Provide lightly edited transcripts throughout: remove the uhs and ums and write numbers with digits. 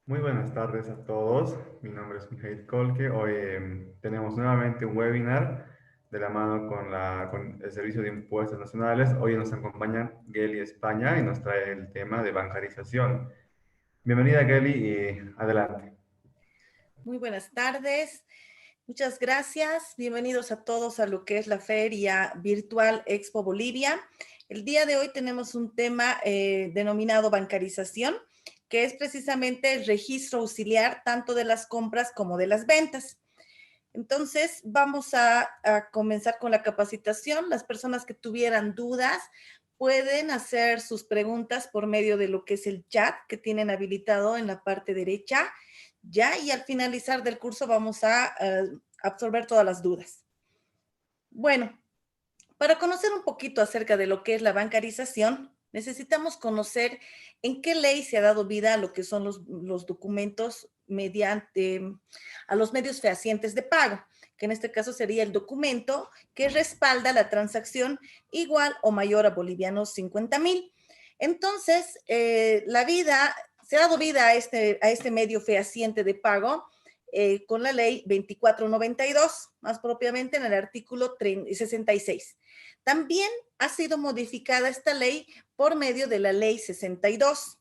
Muy buenas tardes a todos. Mi nombre es Mijail Kolke. Hoy tenemos nuevamente un webinar de la mano con el Servicio de Impuestos Nacionales. Hoy nos acompaña Geli España y nos trae el tema de bancarización. Bienvenida, Geli, y adelante. Muy buenas tardes, muchas gracias. Bienvenidos a todos a lo que es la Feria Virtual Expo Bolivia. El día de hoy tenemos un tema denominado bancarización, que es precisamente el registro auxiliar tanto de las compras como de las ventas. Entonces, vamos a comenzar con la capacitación. Las personas que tuvieran dudas pueden hacer sus preguntas por medio de lo que es el chat que tienen habilitado en la parte derecha. Ya, y al finalizar del curso vamos a absorber todas las dudas. Bueno, para conocer un poquito acerca de lo que es la bancarización, necesitamos conocer en qué ley se ha dado vida a lo que son los documentos mediante a los medios fehacientes de pago, que en este caso sería el documento que respalda la transacción igual o mayor a bolivianos 50,000. Entonces, se ha dado vida a este medio fehaciente de pago con la ley 2492, más propiamente en el artículo 66. También ha sido modificada esta ley por medio de la ley 62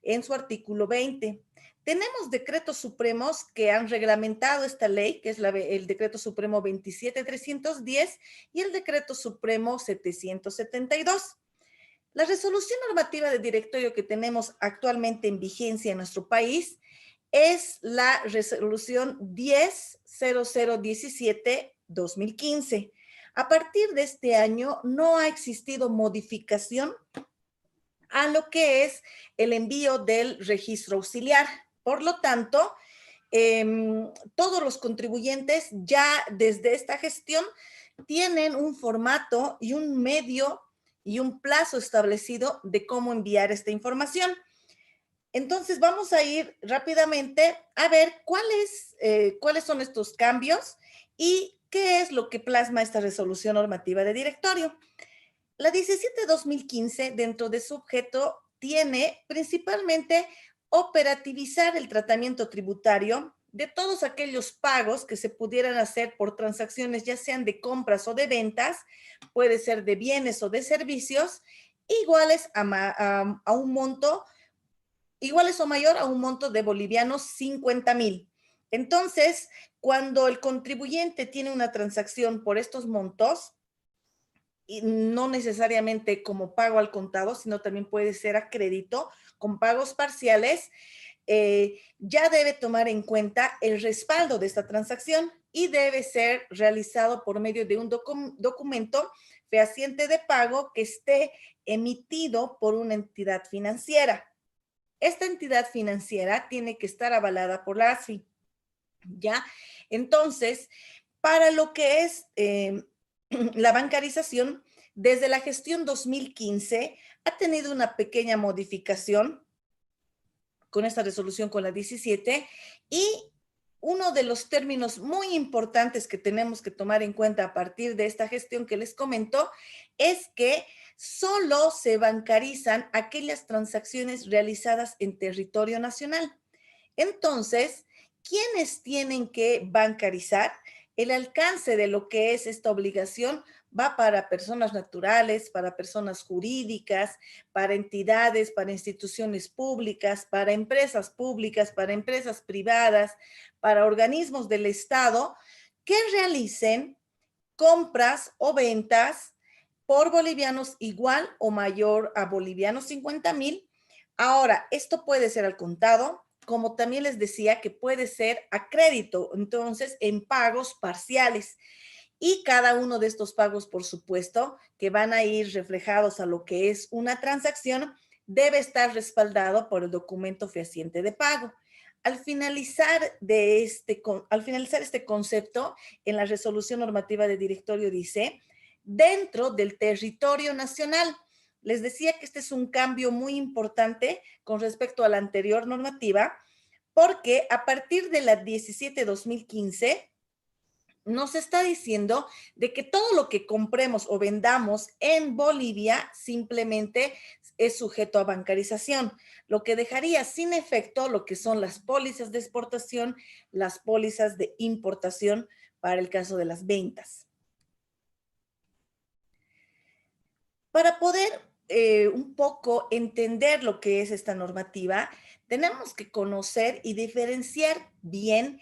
en su artículo 20. Tenemos decretos supremos que han reglamentado esta ley, que es el decreto supremo 27310 y el decreto supremo 772. La resolución normativa de directorio que tenemos actualmente en vigencia en nuestro país es la resolución 10.0017/2015. A partir de este año no ha existido modificación a lo que es el envío del registro auxiliar. Por lo tanto, todos los contribuyentes ya desde esta gestión tienen un formato y un medio y un plazo establecido de cómo enviar esta información. Entonces vamos a ir rápidamente a ver cuáles son estos cambios y qué es lo que plasma esta resolución normativa de directorio. La 17/2015, dentro de su objeto, tiene principalmente operativizar el tratamiento tributario de todos aquellos pagos que se pudieran hacer por transacciones, ya sean de compras o de ventas, puede ser de bienes o de servicios, iguales a un monto iguales o mayor a un monto de bolivianos 50,000. Entonces, cuando el contribuyente tiene una transacción por estos montos, y no necesariamente como pago al contado, sino también puede ser a crédito, con pagos parciales, ya debe tomar en cuenta el respaldo de esta transacción y debe ser realizado por medio de un documento fehaciente de pago que esté emitido por una entidad financiera. Esta entidad financiera tiene que estar avalada por la ASFI, ¿ya? Entonces, para lo que es la bancarización, desde la gestión 2015 ha tenido una pequeña modificación con esta resolución, con la 17, y uno de los términos muy importantes que tenemos que tomar en cuenta a partir de esta gestión que les comento es que solo se bancarizan aquellas transacciones realizadas en territorio nacional. Entonces, ¿quiénes tienen que bancarizar? El alcance de lo que es esta obligación va para personas naturales, para personas jurídicas, para entidades, para instituciones públicas, para empresas privadas, para organismos del Estado que realicen compras o ventas por bolivianos igual o mayor a bolivianos 50,000. Ahora, esto puede ser al contado, como también les decía que puede ser a crédito, entonces en pagos parciales. Y cada uno de estos pagos, por supuesto, que van a ir reflejados a lo que es una transacción, debe estar respaldado por el documento fehaciente de pago. Al finalizar este concepto, en la resolución normativa de directorio dice, dentro del territorio nacional. Les decía que este es un cambio muy importante con respecto a la anterior normativa, porque a partir de la 17/2015 nos está diciendo de que todo lo que compremos o vendamos en Bolivia simplemente es sujeto a bancarización. lo que dejaría sin efecto lo que son las pólizas de exportación, las pólizas de importación para el caso de las ventas. Para poder un poco entender lo que es esta normativa, tenemos que conocer y diferenciar bien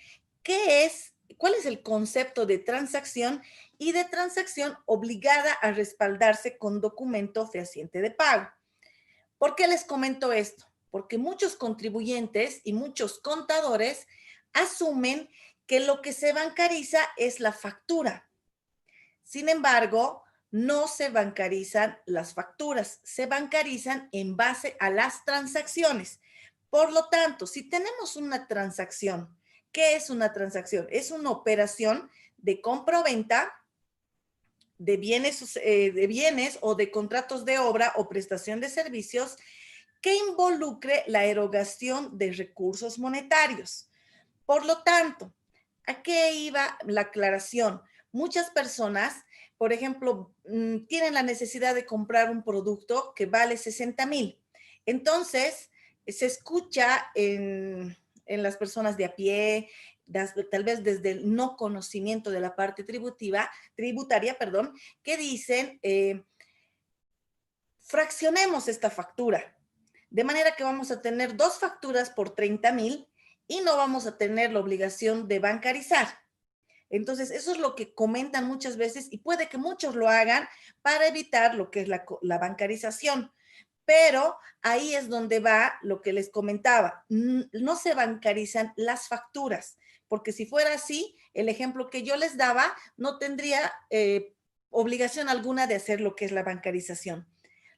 cuál es el concepto de transacción y de transacción obligada a respaldarse con documento fehaciente de pago. ¿Por qué les comento esto? Porque muchos contribuyentes y muchos contadores asumen que lo que se bancariza es la factura. Sin embargo, no se bancarizan las facturas, se bancarizan en base a las transacciones. Por lo tanto, si tenemos una transacción, ¿qué es una transacción? Es una operación de compra o venta de bienes o de contratos de obra o prestación de servicios que involucre la erogación de recursos monetarios. Por lo tanto, ¿a qué iba la aclaración? Muchas personas, por ejemplo, tienen la necesidad de comprar un producto que vale 60,000. Entonces, se escucha en las personas de a pie, tal vez desde el no conocimiento de la parte tributaria, que dicen, fraccionemos esta factura, de manera que vamos a tener 2 facturas por 30,000 y no vamos a tener la obligación de bancarizar. Entonces, eso es lo que comentan muchas veces y puede que muchos lo hagan para evitar lo que es la bancarización. Pero ahí es donde va lo que les comentaba. No se bancarizan las facturas, porque si fuera así, el ejemplo que yo les daba no tendría obligación alguna de hacer lo que es la bancarización.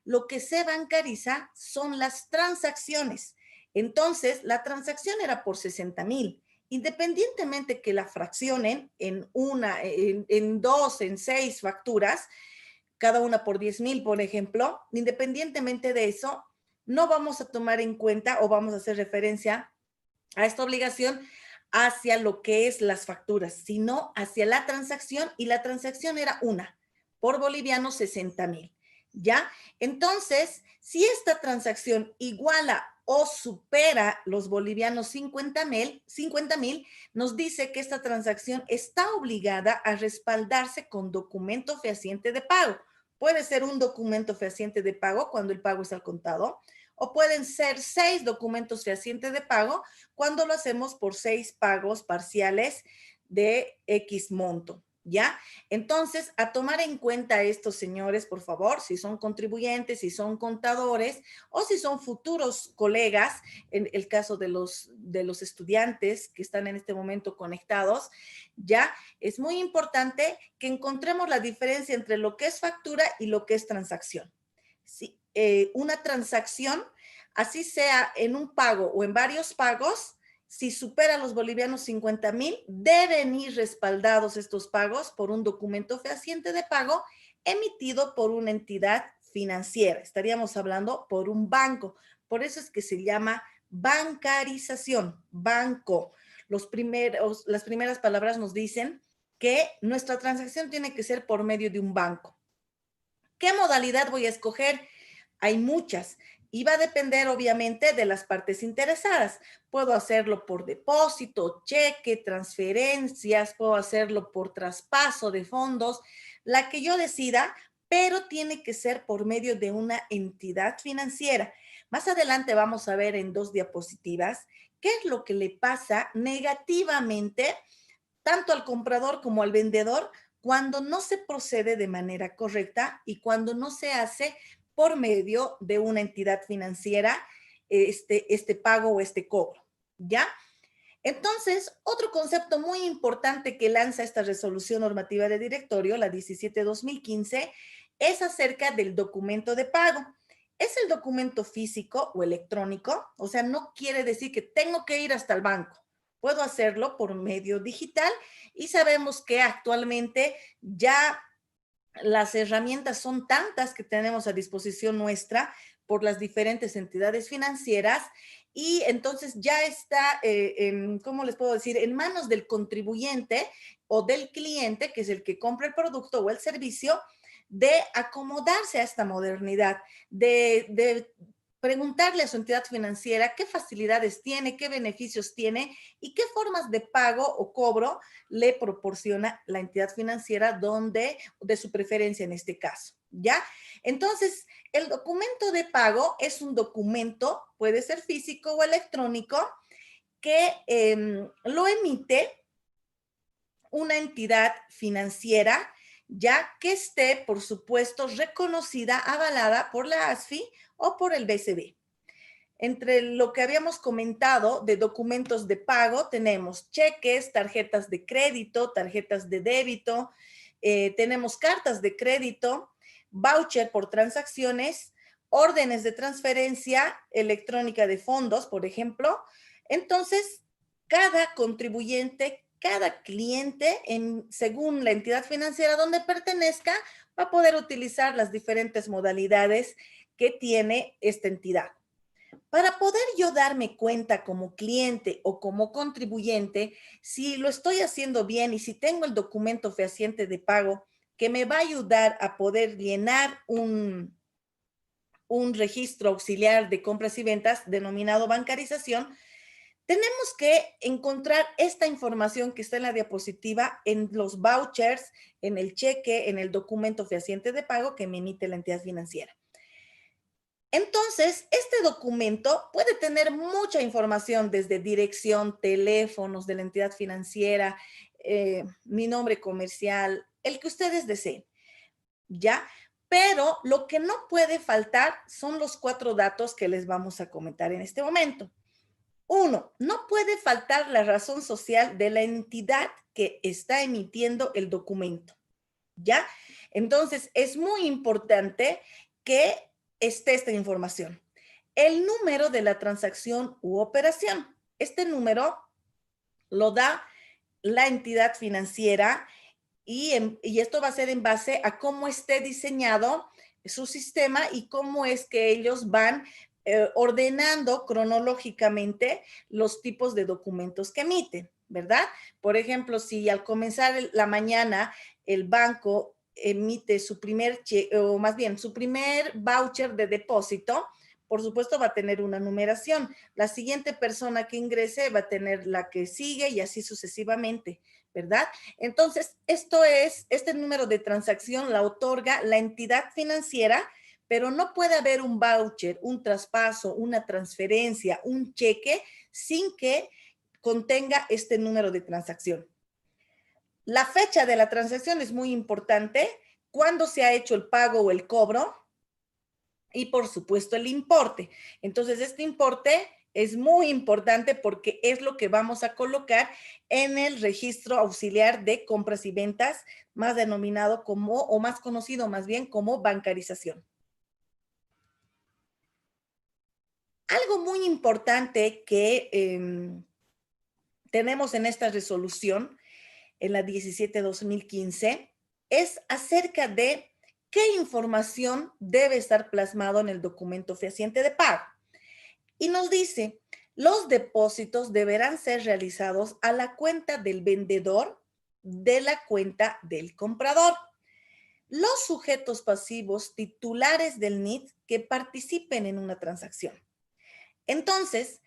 Lo que se bancariza son las transacciones. Entonces, la transacción era por 60,000. Independientemente que la fraccionen en 2, en 6 facturas, cada una por 10,000, por ejemplo, independientemente de eso, no vamos a tomar en cuenta o vamos a hacer referencia a esta obligación hacia lo que es las facturas, sino hacia la transacción, y la transacción era una, por boliviano 60,000. ¿Ya? Entonces, si esta transacción iguala o supera los bolivianos 50,000, nos dice que esta transacción está obligada a respaldarse con documento fehaciente de pago. Puede ser un documento fehaciente de pago cuando el pago es al contado, o pueden ser 6 documentos fehacientes de pago cuando lo hacemos por 6 pagos parciales de X monto. ¿Ya? Entonces, a tomar en cuenta estos señores, por favor, si son contribuyentes, si son contadores o si son futuros colegas, en el caso de los estudiantes que están en este momento conectados, ya es muy importante que encontremos la diferencia entre lo que es factura y lo que es transacción. Sí, una transacción, así sea en un pago o en varios pagos, si supera los bolivianos 50,000, deben ir respaldados estos pagos por un documento fehaciente de pago emitido por una entidad financiera. Estaríamos hablando por un banco. Por eso es que se llama bancarización, banco. Las primeras palabras nos dicen que nuestra transacción tiene que ser por medio de un banco. ¿Qué modalidad voy a escoger? Hay muchas y va a depender obviamente de las partes interesadas. Puedo hacerlo por depósito, cheque, transferencias, puedo hacerlo por traspaso de fondos, la que yo decida, pero tiene que ser por medio de una entidad financiera. Más adelante vamos a ver en 2 diapositivas qué es lo que le pasa negativamente tanto al comprador como al vendedor cuando no se procede de manera correcta y cuando no se hace por medio de una entidad financiera este pago o este cobro, ¿ya? Entonces, otro concepto muy importante que lanza esta resolución normativa de directorio, la 17/2015, es acerca del documento de pago. ¿Es el documento físico o electrónico? O sea, no quiere decir que tengo que ir hasta el banco. Puedo hacerlo por medio digital y sabemos que actualmente ya las herramientas son tantas que tenemos a disposición nuestra por las diferentes entidades financieras y entonces ya está, ¿cómo les puedo decir?, en manos del contribuyente o del cliente, que es el que compra el producto o el servicio, de acomodarse a esta modernidad, de preguntarle a su entidad financiera qué facilidades tiene, qué beneficios tiene y qué formas de pago o cobro le proporciona la entidad financiera de su preferencia en este caso, ¿ya? Entonces, el documento de pago es un documento, puede ser físico o electrónico, que lo emite una entidad financiera, ya que esté, por supuesto, reconocida, avalada por la ASFI o por el BCB. Entre lo que habíamos comentado de documentos de pago, tenemos cheques, tarjetas de crédito, tarjetas de débito, tenemos cartas de crédito, voucher por transacciones, órdenes de transferencia electrónica de fondos, por ejemplo. Entonces, cada contribuyente, cada cliente, según la entidad financiera donde pertenezca, va a poder utilizar las diferentes modalidades que tiene esta entidad. Para poder yo darme cuenta como cliente o como contribuyente si lo estoy haciendo bien y si tengo el documento fehaciente de pago que me va a ayudar a poder llenar un registro auxiliar de compras y ventas denominado bancarización, tenemos que encontrar esta información que está en la diapositiva en los vouchers, en el cheque, en el documento fehaciente de pago que me emite la entidad financiera. Entonces, este documento puede tener mucha información desde dirección, teléfonos de la entidad financiera, mi nombre comercial, el que ustedes deseen, ¿ya? Pero lo que no puede faltar son los 4 datos que les vamos a comentar en este momento. 1, no puede faltar la razón social de la entidad que está emitiendo el documento, ¿ya? Entonces, es muy importante que esté esta información. El número de la transacción u operación. Este número lo da la entidad financiera y esto va a ser en base a cómo esté diseñado su sistema y cómo es que ellos van ordenando cronológicamente los tipos de documentos que emiten, ¿verdad? Por ejemplo, si al comenzar la mañana el banco emite su primer o más bien su primer voucher de depósito, por supuesto va a tener una numeración. La siguiente persona que ingrese va a tener la que sigue y así sucesivamente, ¿verdad? Entonces, este número de transacción la otorga la entidad financiera, pero no puede haber un voucher, un traspaso, una transferencia, un cheque sin que contenga este número de transacción. La fecha de la transacción es muy importante, cuándo se ha hecho el pago o el cobro y por supuesto el importe. Entonces este importe es muy importante porque es lo que vamos a colocar en el registro auxiliar de compras y ventas, más denominado como, o más conocido más bien como bancarización. Algo muy importante que tenemos en esta resolución, en la 17-2015, es acerca de qué información debe estar plasmado en el documento fehaciente de pago. Y nos dice, los depósitos deberán ser realizados a la cuenta del vendedor de la cuenta del comprador. Los sujetos pasivos titulares del NIT que participen en una transacción. Entonces,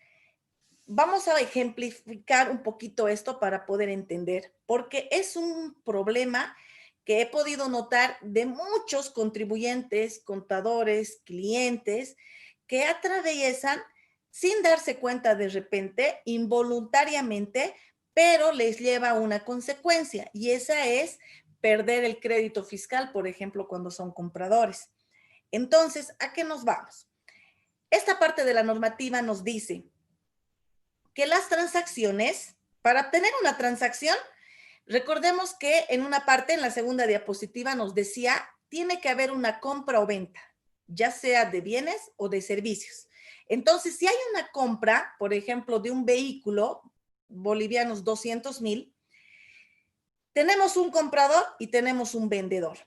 vamos a ejemplificar un poquito esto para poder entender, porque es un problema que he podido notar de muchos contribuyentes, contadores, clientes, que atraviesan sin darse cuenta de repente, involuntariamente, pero les lleva a una consecuencia, y esa es perder el crédito fiscal, por ejemplo, cuando son compradores. Entonces, ¿a qué nos vamos? Esta parte de la normativa nos dice que las transacciones, para obtener una transacción, recordemos que en una parte, en la segunda diapositiva, nos decía, tiene que haber una compra o venta, ya sea de bienes o de servicios. Entonces, si hay una compra, por ejemplo, de un vehículo, bolivianos 200,000, tenemos un comprador y tenemos un vendedor.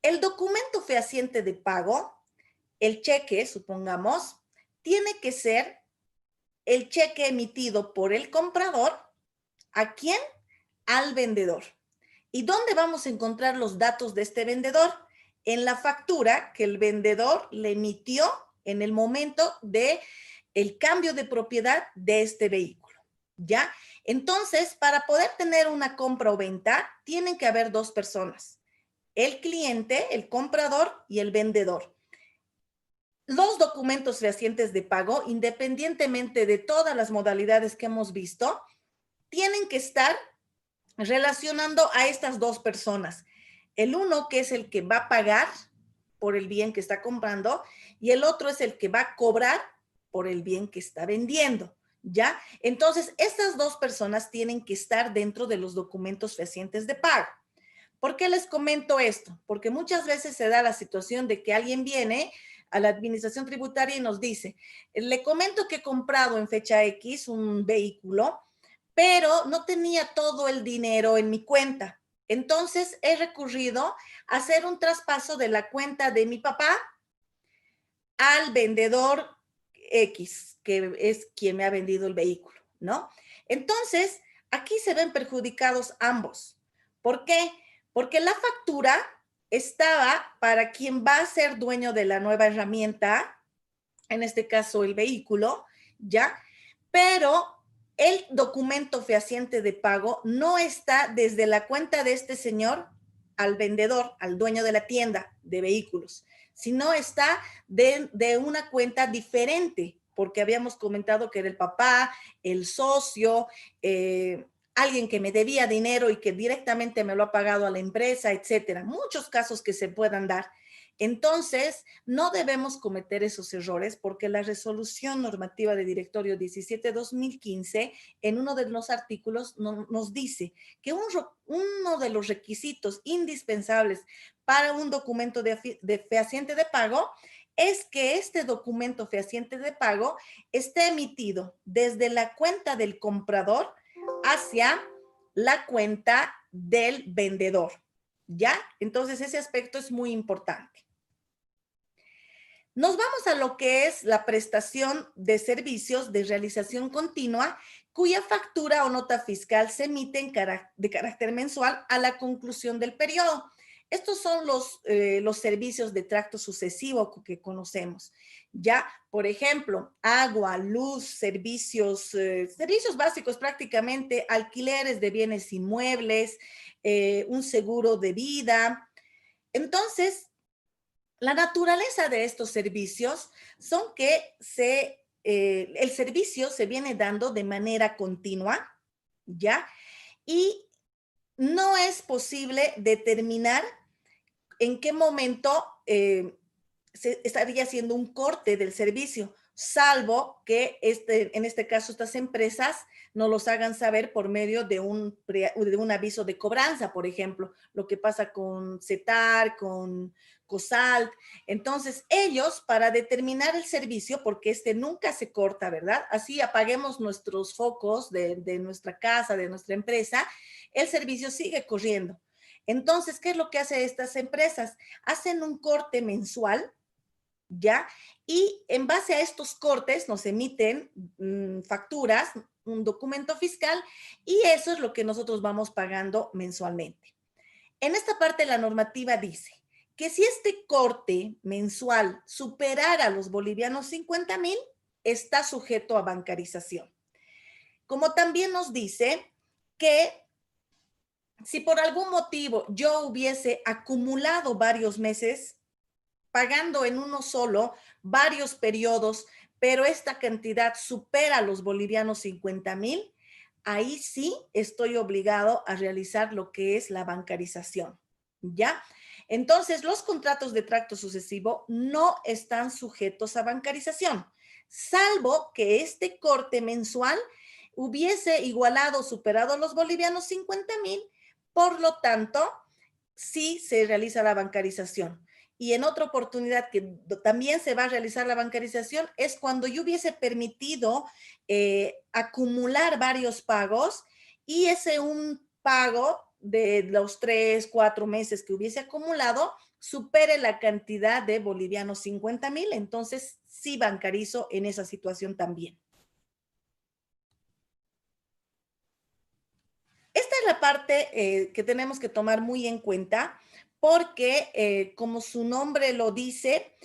El documento fehaciente de pago, el cheque, supongamos, tiene que ser el cheque emitido por el comprador. ¿A quién? Al vendedor. ¿Y dónde vamos a encontrar los datos de este vendedor? En la factura que el vendedor le emitió en el momento de el cambio de propiedad de este vehículo, ¿ya? Entonces, para poder tener una compra o venta, tienen que haber dos personas, el cliente, el comprador y el vendedor. Los documentos fehacientes de pago, independientemente de todas las modalidades que hemos visto, tienen que estar relacionando a estas dos personas. El uno que es el que va a pagar por el bien que está comprando y el otro es el que va a cobrar por el bien que está vendiendo, ¿ya? Entonces, estas dos personas tienen que estar dentro de los documentos fehacientes de pago. ¿Por qué les comento esto? Porque muchas veces se da la situación de que alguien viene a la administración tributaria y nos dice, le comento que he comprado en fecha X un vehículo, pero no tenía todo el dinero en mi cuenta. Entonces he recurrido a hacer un traspaso de la cuenta de mi papá al vendedor X, que es quien me ha vendido el vehículo, ¿no? Entonces, aquí se ven perjudicados ambos. ¿Por qué? Porque la factura estaba para quien va a ser dueño de la nueva herramienta, en este caso el vehículo, ¿ya? Pero el documento fehaciente de pago no está desde la cuenta de este señor al vendedor, al dueño de la tienda de vehículos, sino está de una cuenta diferente, porque habíamos comentado que era el papá, el socio, alguien que me debía dinero y que directamente me lo ha pagado a la empresa, etcétera. Muchos casos que se puedan dar. Entonces, no debemos cometer esos errores porque la resolución normativa de directorio 17-2015, en uno de los artículos, nos dice que uno de los requisitos indispensables para un documento de fehaciente de pago es que este documento fehaciente de pago esté emitido desde la cuenta del comprador hacia la cuenta del vendedor, ¿ya? Entonces, ese aspecto es muy importante. Nos vamos a lo que es la prestación de servicios de realización continua, cuya factura o nota fiscal se emite de carácter mensual a la conclusión del periodo. Estos son los servicios de tracto sucesivo que conocemos. Ya, por ejemplo, agua, luz, servicios básicos prácticamente, alquileres de bienes inmuebles, un seguro de vida. Entonces, la naturaleza de estos servicios son que el servicio se viene dando de manera continua, ¿ya? Y no es posible determinar en qué momento se estaría haciendo un corte del servicio, salvo que en este caso estas empresas nos los hagan saber por medio de un aviso de cobranza, por ejemplo, lo que pasa con CETAR, con COSALT. Entonces, ellos, para determinar el servicio, porque este nunca se corta, ¿verdad? Así apaguemos nuestros focos de nuestra casa, de nuestra empresa, el servicio sigue corriendo. Entonces, ¿qué es lo que hacen estas empresas? Hacen un corte mensual, ¿ya? Y en base a estos cortes nos emiten facturas, un documento fiscal, y eso es lo que nosotros vamos pagando mensualmente. En esta parte la normativa dice que si este corte mensual superara los bolivianos 50,000, está sujeto a bancarización. Como también nos dice que si por algún motivo yo hubiese acumulado varios meses pagando en uno solo varios periodos, pero esta cantidad supera los bolivianos 50,000, ahí sí estoy obligado a realizar lo que es la bancarización, ¿ya? Entonces, los contratos de tracto sucesivo no están sujetos a bancarización, salvo que este corte mensual hubiese igualado, superado los bolivianos 50,000, por lo tanto, sí se realiza la bancarización. Y en otra oportunidad que también se va a realizar la bancarización es cuando yo hubiese permitido acumular varios pagos y ese un pago de los 3, 4 meses que hubiese acumulado supere la cantidad de bolivianos 50,000, entonces sí bancarizo en esa situación también. Esta es la parte que tenemos que tomar muy en cuenta porque, como su nombre lo dice,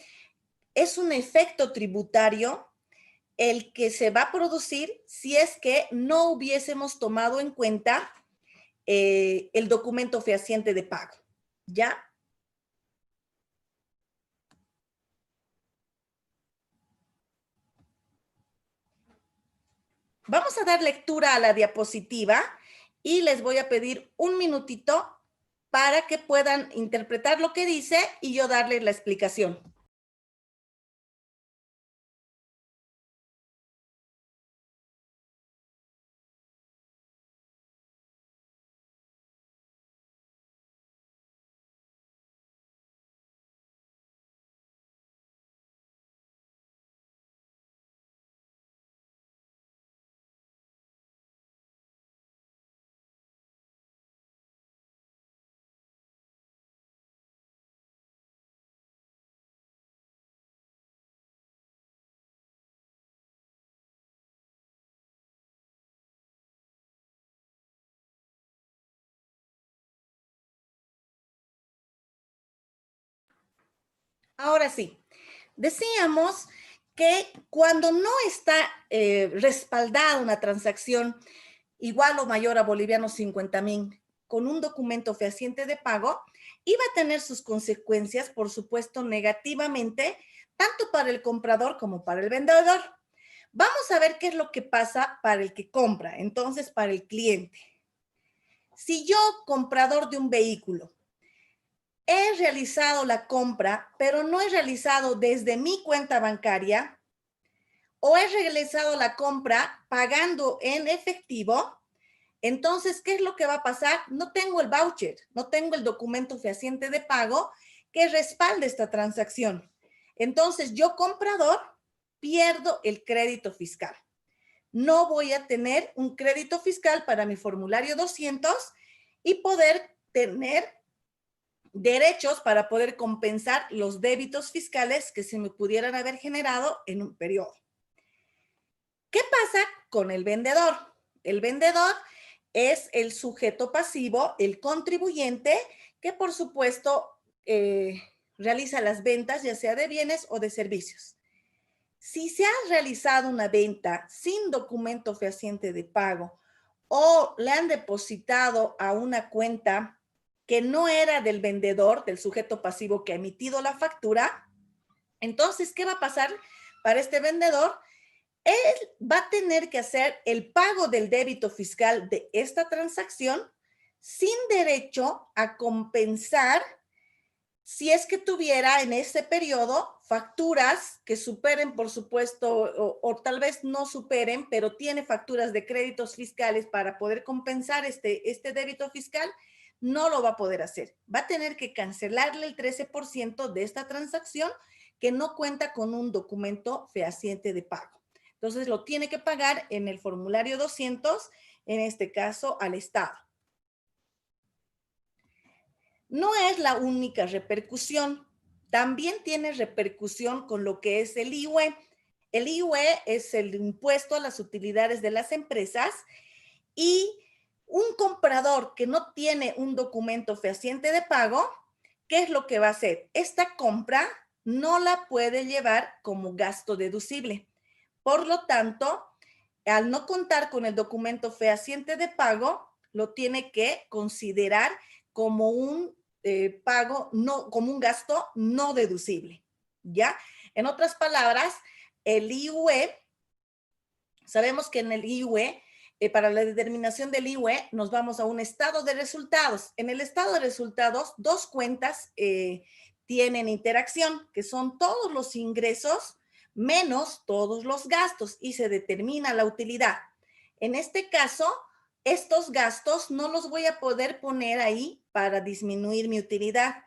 es un efecto tributario el que se va a producir si es que no hubiésemos tomado en cuenta el documento fehaciente de pago, ¿ya? Vamos a dar lectura a la diapositiva y les voy a pedir un minutito para que puedan interpretar lo que dice y yo darles la explicación. Ahora sí, decíamos que cuando no está respaldada una transacción igual o mayor a bolivianos 50,000 con un documento fehaciente de pago, iba a tener sus consecuencias, por supuesto, negativamente, tanto para el comprador como para el vendedor. Vamos a ver qué es lo que pasa para el que compra, entonces para el cliente. Si yo, comprador de un vehículo, he realizado la compra, pero no he realizado desde mi cuenta bancaria, o he realizado la compra pagando en efectivo, entonces, ¿qué es lo que va a pasar? No tengo el voucher, no tengo el documento fehaciente de pago que respalde esta transacción. Entonces, yo, comprador, pierdo el crédito fiscal. No voy a tener un crédito fiscal para mi formulario 200 y poder tener derechos para poder compensar los débitos fiscales que se me pudieran haber generado en un periodo. ¿Qué pasa con el vendedor? El vendedor es el sujeto pasivo, el contribuyente, que por supuesto realiza las ventas, ya sea de bienes o de servicios. Si se ha realizado una venta sin documento fehaciente de pago o le han depositado a una cuenta que no era del vendedor, del sujeto pasivo que ha emitido la factura, entonces, ¿qué va a pasar para este vendedor? Él va a tener que hacer el pago del débito fiscal de esta transacción sin derecho a compensar si es que tuviera en ese periodo facturas que superen, por supuesto, o tal vez no superen, pero tiene facturas de créditos fiscales para poder compensar este débito fiscal, no lo va a poder hacer. Va a tener que cancelarle el 13% de esta transacción que no cuenta con un documento fehaciente de pago. Entonces, lo tiene que pagar en el formulario 200, en este caso, al Estado. No es la única repercusión. También tiene repercusión con lo que es el IUE. El IUE es el impuesto a las utilidades de las empresas y un comprador que no tiene un documento fehaciente de pago, ¿qué es lo que va a hacer? Esta compra no la puede llevar como gasto deducible. Por lo tanto, al no contar con el documento fehaciente de pago, lo tiene que considerar como un pago, no, como un gasto no deducible, ¿ya? En otras palabras, el IUE, sabemos que en el IUE, para la determinación del IUE, nos vamos a un estado de resultados. En el estado de resultados, dos cuentas tienen interacción, que son todos los ingresos menos todos los gastos y se determina la utilidad. En este caso, estos gastos no los voy a poder poner ahí para disminuir mi utilidad,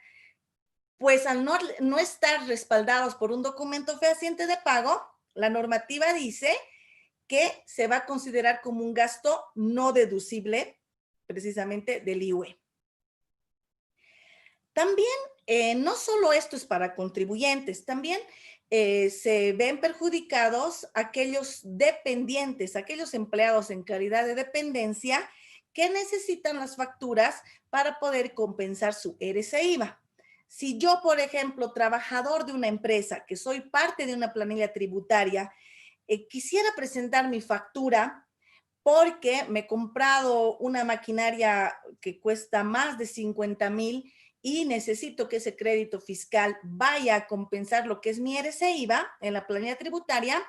pues al no estar respaldados por un documento fehaciente de pago, la normativa dice que se va a considerar como un gasto no deducible precisamente del IUE. También, no solo esto es para contribuyentes, también se ven perjudicados aquellos dependientes, aquellos empleados en calidad de dependencia que necesitan las facturas para poder compensar su ERES e IVA. Si yo, por ejemplo, trabajador de una empresa, que soy parte de una planilla tributaria, quisiera presentar mi factura porque me he comprado una maquinaria que cuesta más de 50,000 y necesito que ese crédito fiscal vaya a compensar lo que es mi IRS-IVA en la planilla tributaria,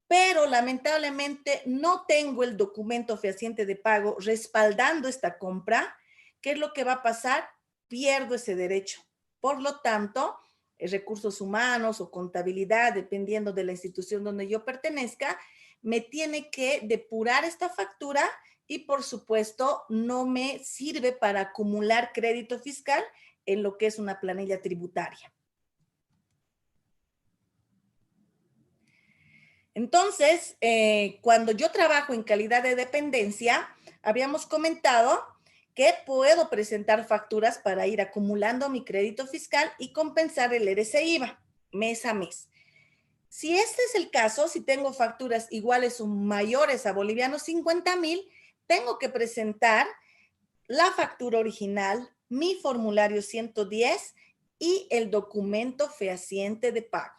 pero lamentablemente no tengo el documento fehaciente de pago respaldando esta compra. ¿Qué es lo que va a pasar? Pierdo ese derecho. Por lo tanto, recursos humanos o contabilidad, dependiendo de la institución donde yo pertenezca, me tiene que depurar esta factura y, por supuesto, no me sirve para acumular crédito fiscal en lo que es una planilla tributaria. Entonces, cuando yo trabajo en calidad de dependencia, habíamos comentado que puedo presentar facturas para ir acumulando mi crédito fiscal y compensar el IRS-IVA mes a mes. Si este es el caso, si tengo facturas iguales o mayores a bolivianos 50,000, tengo que presentar la factura original, mi formulario 110 y el documento fehaciente de pago.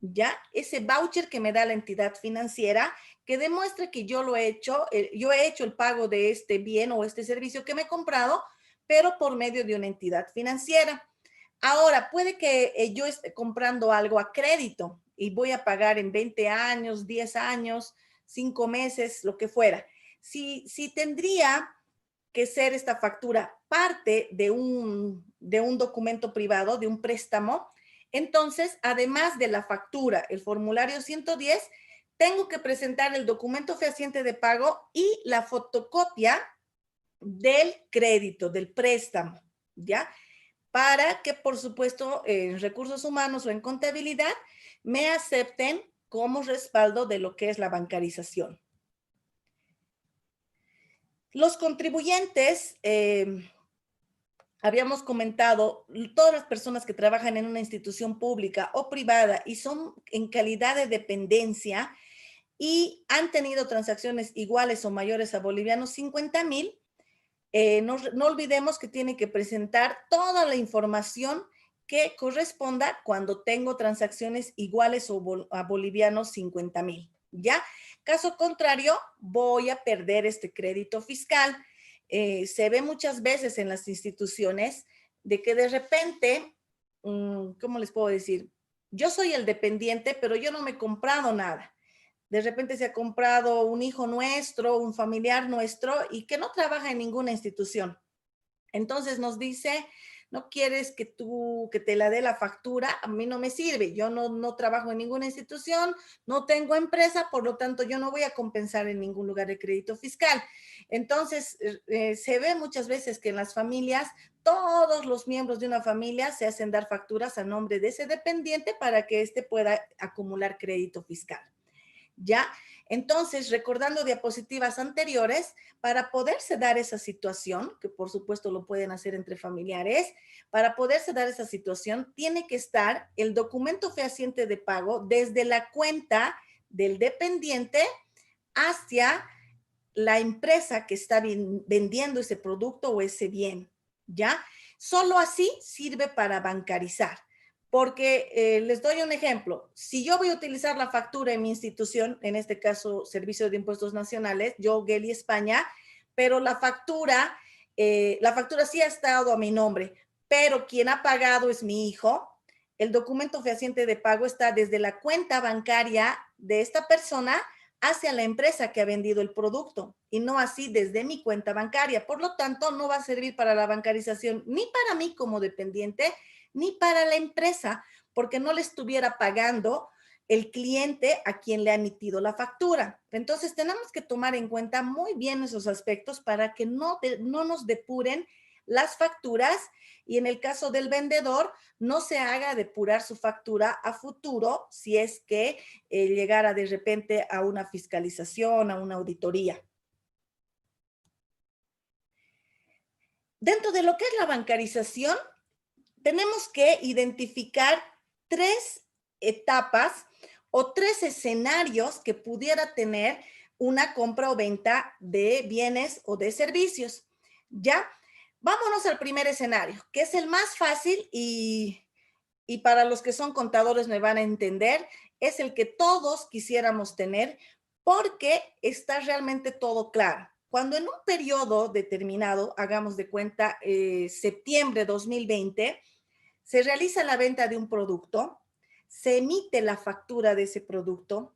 ¿Ya? Ese voucher que me da la entidad financiera que demuestra que yo he hecho el pago de este bien o este servicio que me he comprado, pero por medio de una entidad financiera. Ahora, puede que yo esté comprando algo a crédito y voy a pagar en 20 años, 10 años, 5 meses, lo que fuera. Si tendría que ser esta factura parte de un documento privado, de un préstamo, entonces, además de la factura, el formulario 110, tengo que presentar el documento fehaciente de pago y la fotocopia del crédito, del préstamo, ¿ya? Para que, por supuesto, en recursos humanos o en contabilidad, me acepten como respaldo de lo que es la bancarización. Los contribuyentes, habíamos comentado, todas las personas que trabajan en una institución pública o privada y son en calidad de dependencia y han tenido transacciones iguales o mayores a bolivianos 50,000, no olvidemos que tienen que presentar toda la información que corresponda cuando tengo transacciones iguales a bolivianos 50,000, ¿ya? Caso contrario, voy a perder este crédito fiscal. Se ve muchas veces en las instituciones de que de repente, ¿cómo les puedo decir? Yo soy el dependiente, pero yo no me he comprado nada. De repente se ha comprado un hijo nuestro, un familiar nuestro y que no trabaja en ninguna institución. Entonces nos dice, no quieres que te la dé la factura, a mí no me sirve, yo no trabajo en ninguna institución, no tengo empresa, por lo tanto yo no voy a compensar en ningún lugar de crédito fiscal. Entonces se ve muchas veces que en las familias, todos los miembros de una familia se hacen dar facturas a nombre de ese dependiente para que éste pueda acumular crédito fiscal. ¿Ya? Entonces, recordando diapositivas anteriores, para poderse dar esa situación, que por supuesto lo pueden hacer entre familiares, para poderse dar esa situación, tiene que estar el documento fehaciente de pago desde la cuenta del dependiente hacia la empresa que está vendiendo ese producto o ese bien, ¿ya? Solo así sirve para bancarizar. Porque les doy un ejemplo, si yo voy a utilizar la factura en mi institución, en este caso Servicio de Impuestos Nacionales, yo, Geli España, pero la factura sí ha estado a mi nombre, pero quien ha pagado es mi hijo, el documento fehaciente de pago está desde la cuenta bancaria de esta persona hacia la empresa que ha vendido el producto y no así desde mi cuenta bancaria. Por lo tanto, no va a servir para la bancarización ni para mí como dependiente, ni para la empresa, porque no le estuviera pagando el cliente a quien le ha emitido la factura. Entonces, tenemos que tomar en cuenta muy bien esos aspectos para que no nos depuren las facturas y en el caso del vendedor, no se haga depurar su factura a futuro si es que llegara de repente a una fiscalización, a una auditoría. Dentro de lo que es la bancarización, tenemos que identificar 3 etapas o 3 escenarios que pudiera tener una compra o venta de bienes o de servicios. ¿Ya? Vámonos al primer escenario, que es el más fácil y para los que son contadores me van a entender, es el que todos quisiéramos tener porque está realmente todo claro. Cuando en un periodo determinado, hagamos de cuenta septiembre 2020, se realiza la venta de un producto, se emite la factura de ese producto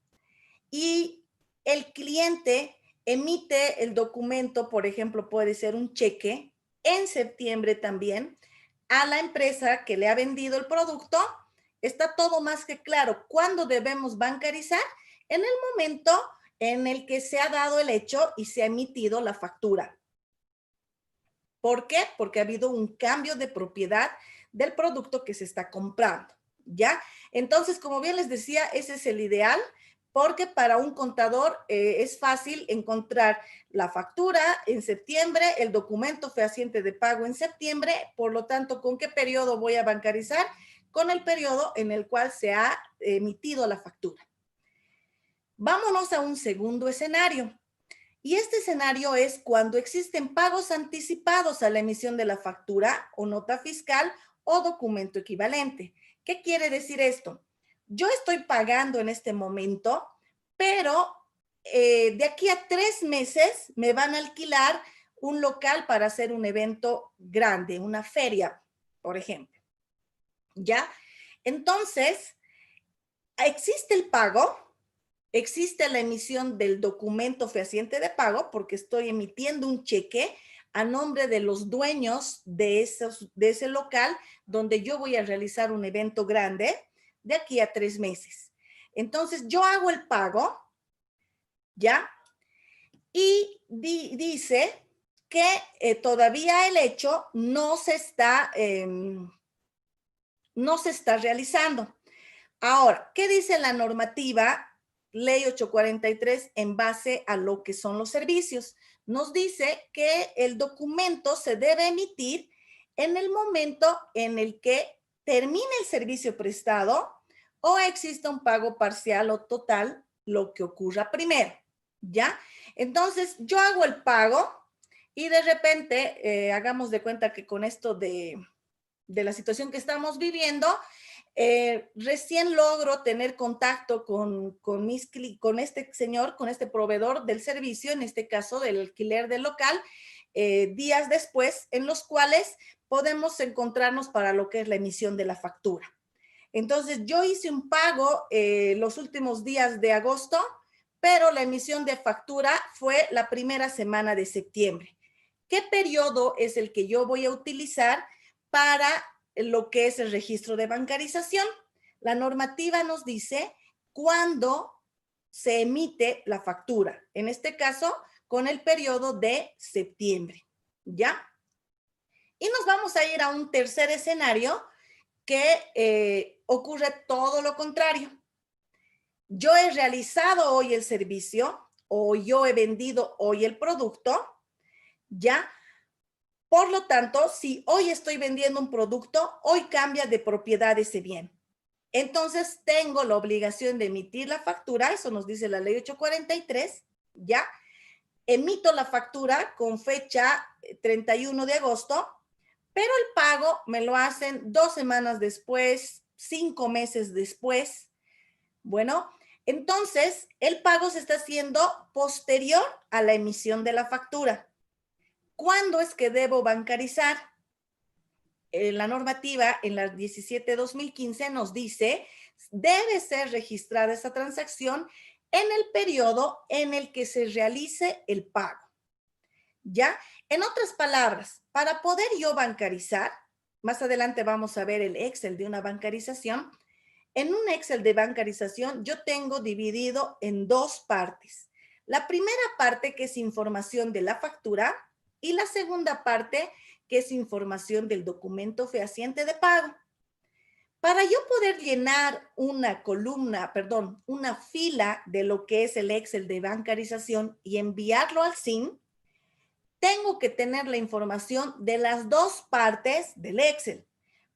y el cliente emite el documento, por ejemplo, puede ser un cheque, en septiembre también, a la empresa que le ha vendido el producto. Está todo más que claro. ¿Cuándo debemos bancarizar? En el momento en el que se ha dado el hecho y se ha emitido la factura. ¿Por qué? Porque ha habido un cambio de propiedad del producto que se está comprando, ¿ya? Entonces, como bien les decía, ese es el ideal, porque para un contador es fácil encontrar la factura en septiembre, el documento fehaciente de pago en septiembre, por lo tanto, ¿con qué periodo voy a bancarizar? Con el periodo en el cual se ha emitido la factura. Vámonos a un segundo escenario. Y este escenario es cuando existen pagos anticipados a la emisión de la factura o nota fiscal o documento equivalente. ¿Qué quiere decir esto? Yo estoy pagando en este momento, pero de aquí a 3 meses me van a alquilar un local para hacer un evento grande, una feria, por ejemplo. ¿Ya? Entonces, existe el pago, existe la emisión del documento fehaciente de pago porque estoy emitiendo un cheque a nombre de los dueños de ese local donde yo voy a realizar un evento grande de aquí a 3 meses. Entonces, yo hago el pago, ¿ya? Y dice que todavía el hecho no se está realizando. Ahora, ¿qué dice la normativa Ley 843 en base a lo que son los servicios? Nos dice que el documento se debe emitir en el momento en el que termine el servicio prestado o exista un pago parcial o total, lo que ocurra primero, ¿ya? Entonces, yo hago el pago y de repente, hagamos de cuenta que con esto de la situación que estamos viviendo, recién logro tener contacto con este señor, con este proveedor del servicio, en este caso del alquiler del local, días después, en los cuales podemos encontrarnos para lo que es la emisión de la factura. Entonces, yo hice un pago los últimos días de agosto, pero la emisión de factura fue la primera semana de septiembre. ¿Qué periodo es el que yo voy a utilizar para lo que es el registro de bancarización? La normativa nos dice cuándo se emite la factura, en este caso con el periodo de septiembre, ¿ya? Y nos vamos a ir a un tercer escenario que ocurre todo lo contrario. Yo he realizado hoy el servicio o yo he vendido hoy el producto, ¿ya? Por lo tanto, si hoy estoy vendiendo un producto, hoy cambia de propiedad ese bien. Entonces, tengo la obligación de emitir la factura, eso nos dice la ley 843, ¿ya? Emito la factura con fecha 31 de agosto, pero el pago me lo hacen 2 semanas después, 5 meses después. Bueno, entonces, el pago se está haciendo posterior a la emisión de la factura. ¿Cuándo es que debo bancarizar? La normativa en la 17-2015 nos dice, debe ser registrada esa transacción en el periodo en el que se realice el pago. ¿Ya? En otras palabras, para poder yo bancarizar, más adelante vamos a ver el Excel de una bancarización. En un Excel de bancarización yo tengo dividido en dos partes. La primera parte que es información de la factura y la segunda parte que es información del documento fehaciente de pago. Para yo poder llenar una columna, perdón, una fila de lo que es el Excel de bancarización y enviarlo al SIN, tengo que tener la información de las dos partes del Excel.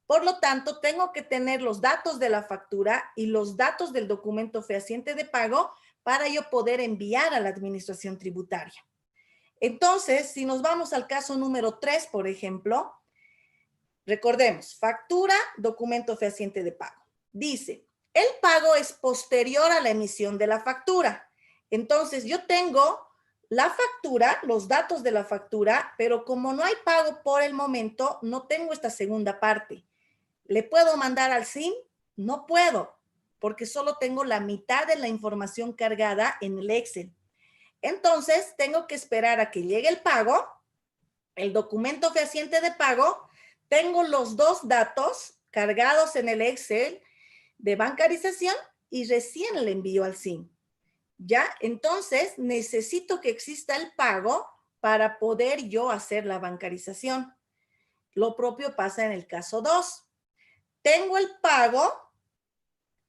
Por lo tanto, tengo que tener los datos de la factura y los datos del documento fehaciente de pago para yo poder enviar a la administración tributaria. Entonces, si nos vamos al caso número 3, por ejemplo, recordemos, factura, documento fehaciente de pago. Dice, el pago es posterior a la emisión de la factura. Entonces, yo tengo la factura, los datos de la factura, pero como no hay pago por el momento, no tengo esta segunda parte. ¿Le puedo mandar al SIM? No puedo, porque solo tengo la mitad de la información cargada en el Excel. Entonces, tengo que esperar a que llegue el pago, el documento fehaciente de pago, tengo los dos datos cargados en el Excel de bancarización y recién le envío al SIM. ¿Ya? Entonces, necesito que exista el pago para poder yo hacer la bancarización. Lo propio pasa en el caso 2. Tengo el pago,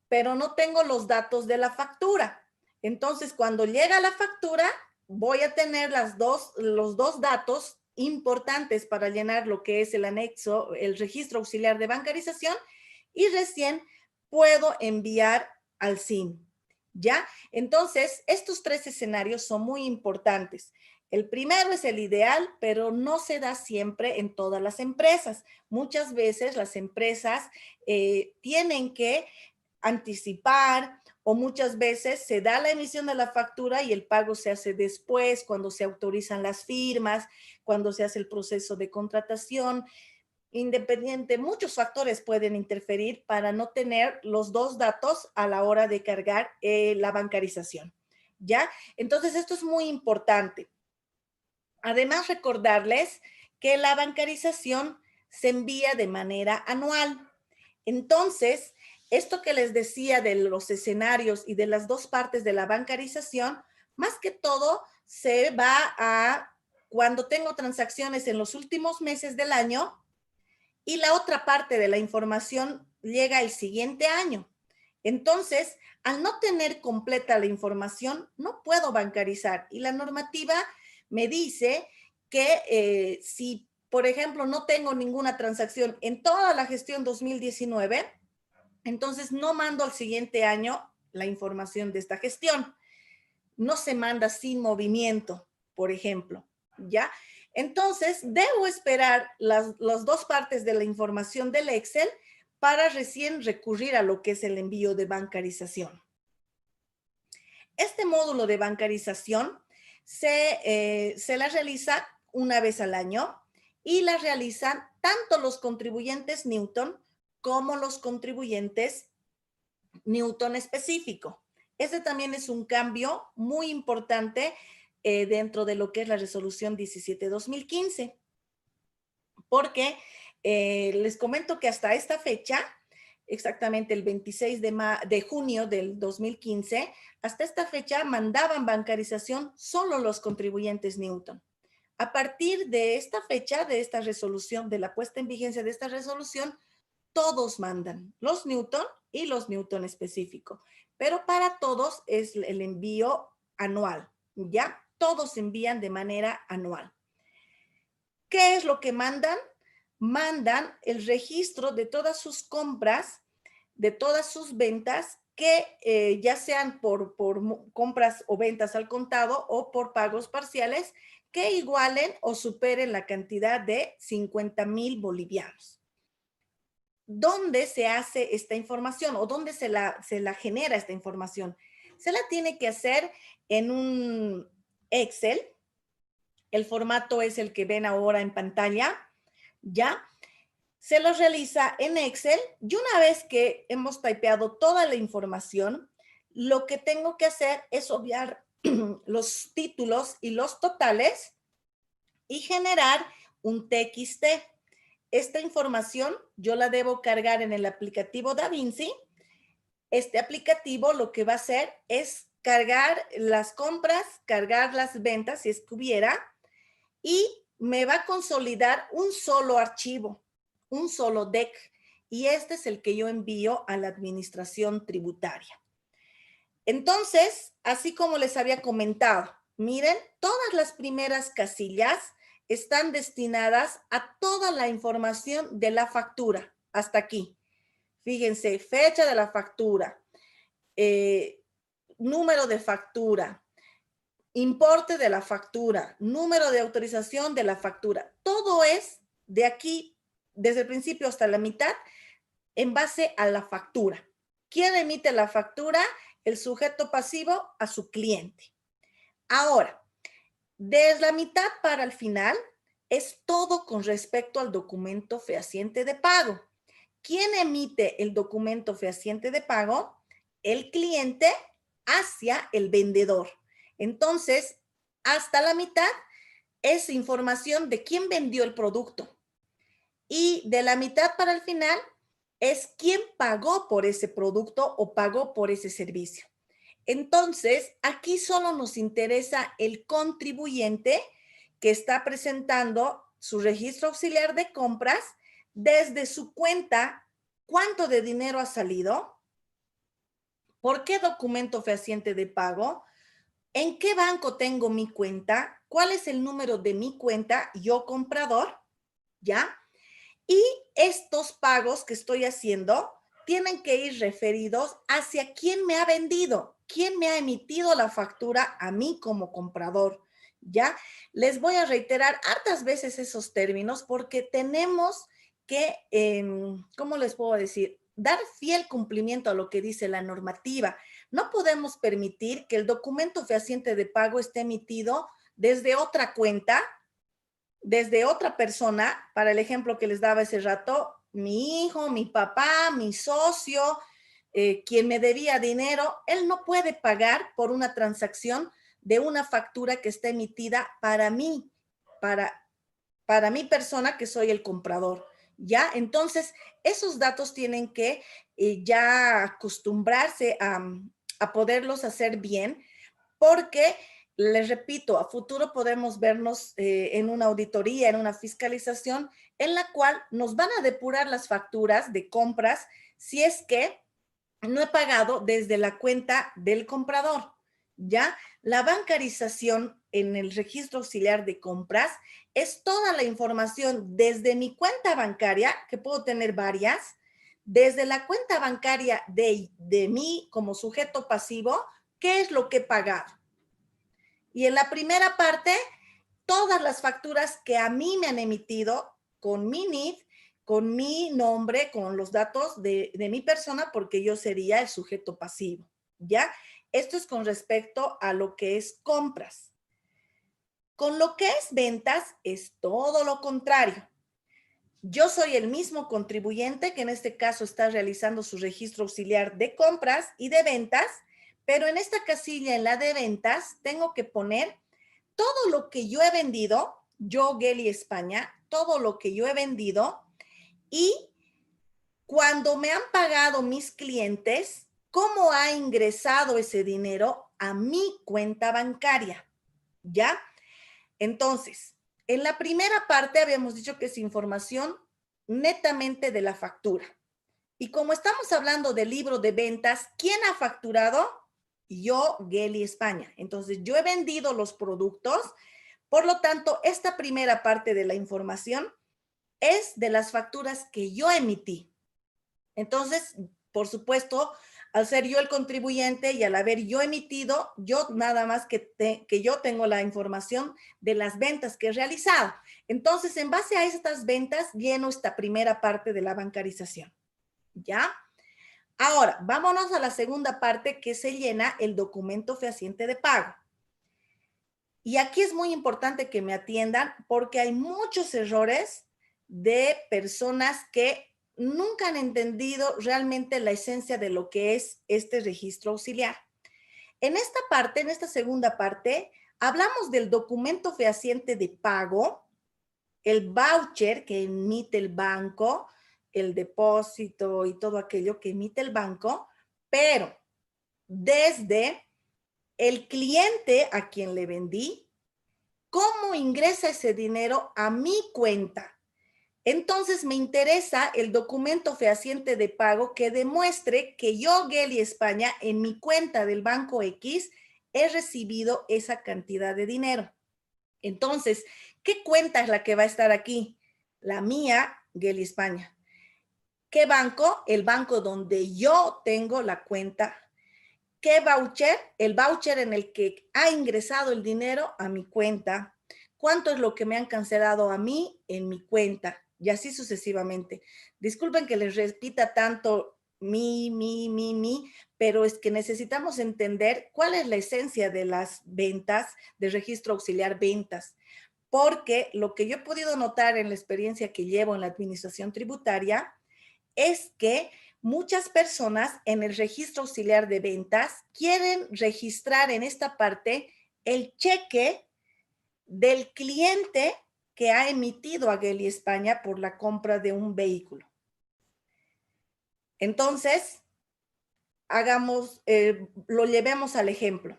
pero no tengo los datos de la factura. Entonces, cuando llega la factura, voy a tener los dos datos importantes para llenar lo que es el anexo, el registro auxiliar de bancarización, y recién puedo enviar al SIM. ¿Ya? Entonces, estos 3 escenarios son muy importantes. El primero es el ideal, pero no se da siempre en todas las empresas. Muchas veces las empresas tienen que anticipar o muchas veces se da la emisión de la factura y el pago se hace después, cuando se autorizan las firmas, cuando se hace el proceso de contratación. Independiente, muchos factores pueden interferir para no tener los dos datos a la hora de cargar la bancarización. ¿Ya? Entonces, esto es muy importante. Además, recordarles que la bancarización se envía de manera anual. Entonces, esto que les decía de los escenarios y de las dos partes de la bancarización, más que todo se va a cuando tengo transacciones en los últimos meses del año y la otra parte de la información llega el siguiente año. Entonces, al no tener completa la información, no puedo bancarizar y la normativa me dice que si, por ejemplo, no tengo ninguna transacción en toda la gestión 2019, entonces no mando al siguiente año la información de esta gestión. No se manda sin movimiento, por ejemplo, ¿ya? Entonces, debo esperar las dos partes de la información del Excel para recién recurrir a lo que es el envío de bancarización. Este módulo de bancarización se la realiza una vez al año y la realizan tanto los contribuyentes Newton como los contribuyentes Newton específico. Ese también es un cambio muy importante dentro de lo que es la resolución 17-2015, porque les comento que hasta esta fecha, exactamente el 26 de junio del 2015, hasta esta fecha mandaban bancarización solo los contribuyentes Newton. A partir de esta fecha, de esta resolución, de la puesta en vigencia de esta resolución, todos mandan, los Newton y los Newton específico, pero para todos es el envío anual, ¿ya? Todos envían de manera anual. ¿Qué es lo que mandan? Mandan el registro de todas sus compras, de todas sus ventas, que ya sean por compras o ventas al contado o por pagos parciales, que igualen o superen la cantidad de 50,000 bolivianos. ¿Dónde se hace esta información o dónde se la genera esta información? Se la tiene que hacer en un Excel. El formato es el que ven ahora en pantalla, ¿ya? Se lo realiza en Excel y una vez que hemos typeado toda la información, lo que tengo que hacer es obviar los títulos y los totales y generar un TXT. Esta información yo la debo cargar en el aplicativo DaVinci. Este aplicativo lo que va a hacer es cargar las compras, cargar las ventas, si es que hubiera, y me va a consolidar un solo archivo, un solo DEC, y este es el que yo envío a la administración tributaria. Entonces, así como les había comentado, miren, todas las primeras casillas están destinadas a toda la información de la factura, hasta aquí. Fíjense, fecha de la factura, número de factura, importe de la factura, número de autorización de la factura. Todo es de aquí, desde el principio hasta la mitad, en base a la factura. ¿Quién emite la factura? El sujeto pasivo a su cliente. Ahora, desde la mitad para el final, es todo con respecto al documento fehaciente de pago. ¿Quién emite el documento fehaciente de pago? El cliente hacia el vendedor. Entonces, hasta la mitad es información de quién vendió el producto. Y de la mitad para el final es quién pagó por ese producto o pagó por ese servicio. Entonces, aquí solo nos interesa el contribuyente que está presentando su registro auxiliar de compras desde su cuenta, cuánto de dinero ha salido, por qué documento fehaciente de pago, en qué banco tengo mi cuenta, cuál es el número de mi cuenta, yo comprador, ¿ya? Y estos pagos que estoy haciendo tienen que ir referidos hacia quién me ha vendido, quién me ha emitido la factura a mí como comprador, ¿ya? Les voy a reiterar hartas veces esos términos porque tenemos que, ¿cómo les puedo decir? Dar fiel cumplimiento a lo que dice la normativa. No podemos permitir que el documento fehaciente de pago esté emitido desde otra cuenta, desde otra persona, para el ejemplo que les daba ese rato, mi hijo, mi papá, mi socio, quien me debía dinero, él no puede pagar por una transacción de una factura que está emitida para mí, para mi persona que soy el comprador, ¿ya? Entonces, esos datos tienen que ya acostumbrarse a poderlos hacer bien, porque les repito, a futuro podemos vernos en una auditoría, en una fiscalización, en la cual nos van a depurar las facturas de compras si es que no he pagado desde la cuenta del comprador, ¿ya? La bancarización en el registro auxiliar de compras es toda la información desde mi cuenta bancaria, que puedo tener varias, desde la cuenta bancaria de mí como sujeto pasivo, qué es lo que he pagado. Y en la primera parte, todas las facturas que a mí me han emitido con mi NIF, con mi nombre, con los datos de mi persona, porque yo sería el sujeto pasivo, ¿ya? Esto es con respecto a lo que es compras. Con lo que es ventas, es todo lo contrario. Yo soy el mismo contribuyente que en este caso está realizando su registro auxiliar de compras y de ventas, pero en esta casilla, en la de ventas, tengo que poner todo lo que yo he vendido, yo, Geli España, todo lo que yo he vendido y cuando me han pagado mis clientes, cómo ha ingresado ese dinero a mi cuenta bancaria, ¿ya? Entonces, en la primera parte habíamos dicho que es información netamente de la factura. Y como estamos hablando del libro de ventas, ¿quién ha facturado? Yo, Geli España. Entonces, yo he vendido los productos. Por lo tanto, esta primera parte de la información es de las facturas que yo emití. Entonces, por supuesto, al ser yo el contribuyente y al haber yo emitido, yo nada más que yo tengo la información de las ventas que he realizado. Entonces, en base a estas ventas, lleno esta primera parte de la bancarización. ¿Ya? Ahora, vámonos a la segunda parte que se llena el documento fehaciente de pago. Y aquí es muy importante que me atiendan porque hay muchos errores de personas que nunca han entendido realmente la esencia de lo que es este registro auxiliar. En esta parte, en esta segunda parte, hablamos del documento fehaciente de pago, el voucher que emite el banco, el depósito y todo aquello que emite el banco, pero desde el cliente a quien le vendí, cómo ingresa ese dinero a mi cuenta. Entonces me interesa el documento fehaciente de pago que demuestre que yo, Geli España, en mi cuenta del banco X, he recibido esa cantidad de dinero. Entonces, ¿qué cuenta es la que va a estar aquí? La mía, Geli España. ¿Qué banco? El banco donde yo tengo la cuenta. ¿Qué voucher? El voucher en el que ha ingresado el dinero a mi cuenta. ¿Cuánto es lo que me han cancelado a mí en mi cuenta? Y así sucesivamente. Disculpen que les repita tanto mi, pero es que necesitamos entender cuál es la esencia de las ventas, de registro auxiliar ventas. Porque lo que yo he podido notar en la experiencia que llevo en la administración tributaria es que muchas personas en el registro auxiliar de ventas quieren registrar en esta parte el cheque del cliente que ha emitido a Geli España por la compra de un vehículo. Entonces, lo llevemos al ejemplo.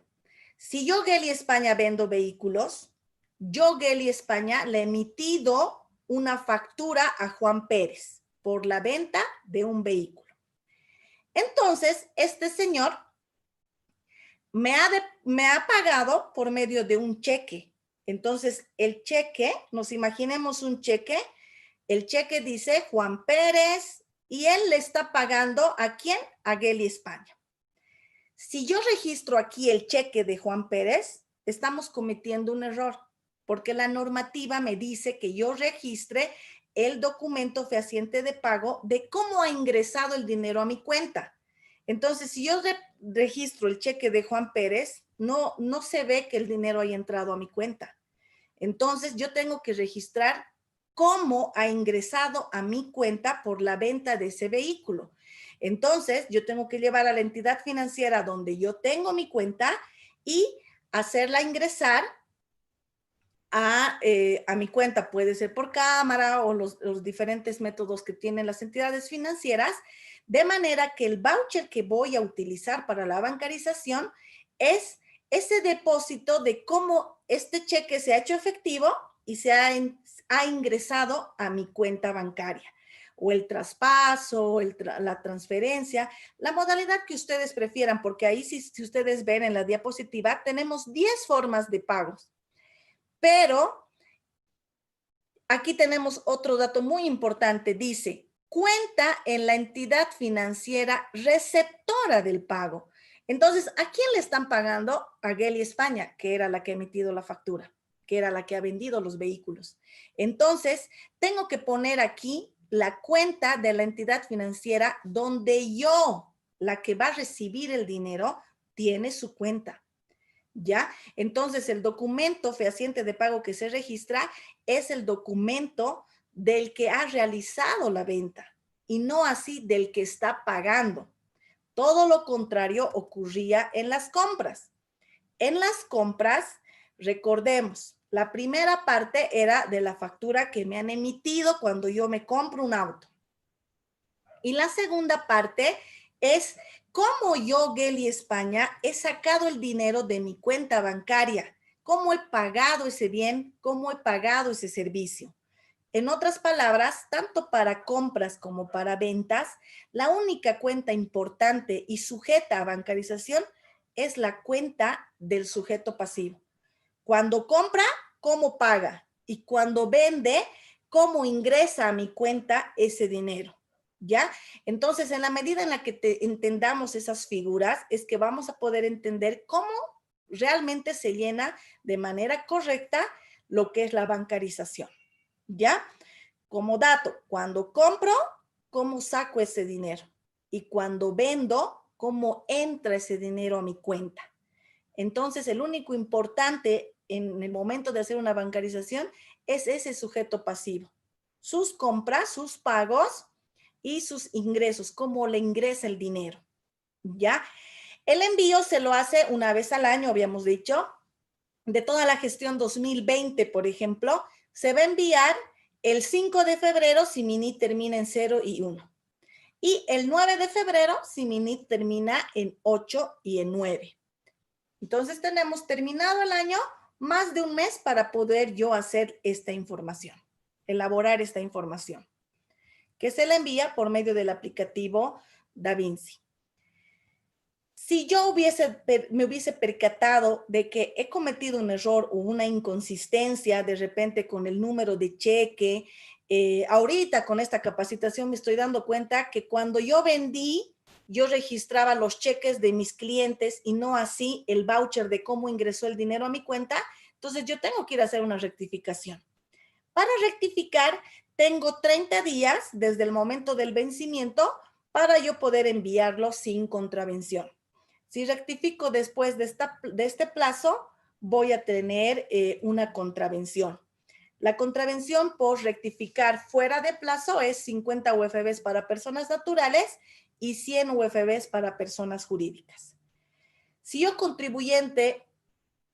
Si yo, Geli España, vendo vehículos, yo, Geli España, le he emitido una factura a Juan Pérez por la venta de un vehículo. Entonces, este señor me ha pagado por medio de un cheque. Entonces, el cheque, nos imaginemos un cheque, el cheque dice Juan Pérez y él le está pagando ¿a quién? A Geli España. Si yo registro aquí el cheque de Juan Pérez, estamos cometiendo un error, porque la normativa me dice que yo registre el documento fehaciente de pago de cómo ha ingresado el dinero a mi cuenta. Entonces, si yo registro el cheque de Juan Pérez, no se ve que el dinero haya entrado a mi cuenta. Entonces, yo tengo que registrar cómo ha ingresado a mi cuenta por la venta de ese vehículo. Entonces, yo tengo que llevar a la entidad financiera donde yo tengo mi cuenta y hacerla ingresar a mi cuenta. Puede ser por cámara o los diferentes métodos que tienen las entidades financieras, de manera que el voucher que voy a utilizar para la bancarización es ese depósito de cómo este cheque se ha hecho efectivo y ha ingresado a mi cuenta bancaria, o el traspaso, la transferencia, la modalidad que ustedes prefieran, porque ahí si ustedes ven en la diapositiva, tenemos 10 formas de pagos. Pero aquí tenemos otro dato muy importante. Dice, cuenta en la entidad financiera receptora del pago. Entonces, ¿a quién le están pagando? A Geli España, que era la que ha emitido la factura, que era la que ha vendido los vehículos. Entonces, tengo que poner aquí la cuenta de la entidad financiera donde yo, la que va a recibir el dinero, tiene su cuenta. ¿Ya? Entonces, el documento fehaciente de pago que se registra es el documento del que ha realizado la venta y no así del que está pagando. Todo lo contrario ocurría en las compras. En las compras, recordemos, la primera parte era de la factura que me han emitido cuando yo me compro un auto. Y la segunda parte es cómo yo, Geli España, he sacado el dinero de mi cuenta bancaria, cómo he pagado ese bien, cómo he pagado ese servicio. En otras palabras, tanto para compras como para ventas, la única cuenta importante y sujeta a bancarización es la cuenta del sujeto pasivo. Cuando compra, cómo paga, y cuando vende, cómo ingresa a mi cuenta ese dinero. ¿Ya? Entonces, en la medida en la que entendamos esas figuras, es que vamos a poder entender cómo realmente se llena de manera correcta lo que es la bancarización. ¿Ya? Como dato, cuando compro, ¿cómo saco ese dinero? Y cuando vendo, ¿cómo entra ese dinero a mi cuenta? Entonces, el único importante en el momento de hacer una bancarización es ese sujeto pasivo. Sus compras, sus pagos y sus ingresos, cómo le ingresa el dinero, ¿ya? El envío se lo hace una vez al año, habíamos dicho. De toda la gestión 2020, por ejemplo, se va a enviar el 5 de febrero si mi NIT termina en 0 y 1. Y el 9 de febrero si mi NIT termina en 8 y en 9. Entonces tenemos terminado el año, más de un mes para poder yo hacer esta información, elaborar esta información, que se la envía por medio del aplicativo DaVinci. Si yo me hubiese percatado de que he cometido un error o una inconsistencia de repente con el número de cheque, ahorita con esta capacitación me estoy dando cuenta que cuando yo vendí yo registraba los cheques de mis clientes y no así el voucher de cómo ingresó el dinero a mi cuenta, entonces yo tengo que ir a hacer una rectificación. Para rectificar, tengo 30 días desde el momento del vencimiento para yo poder enviarlo sin contravención. Si rectifico después de este plazo, voy a tener una contravención. La contravención por rectificar fuera de plazo es 50 UFBs para personas naturales y 100 UFBs para personas jurídicas. Si yo contribuyente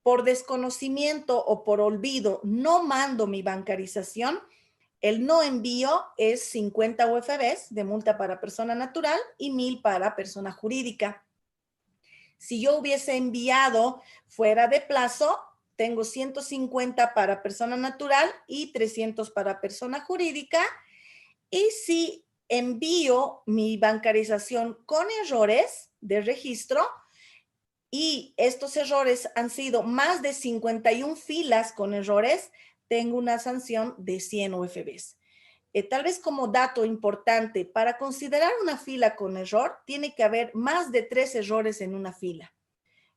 por desconocimiento o por olvido no mando mi bancarización, el no envío es 50 UFBs de multa para persona natural y 1000 para persona jurídica. Si yo hubiese enviado fuera de plazo, tengo 150 para persona natural y 300 para persona jurídica. Y si envío mi bancarización con errores de registro y estos errores han sido más de 51 filas con errores, tengo una sanción de 100 UFBs. Tal vez como dato importante, para considerar una fila con error, tiene que haber más de 3 errores en una fila.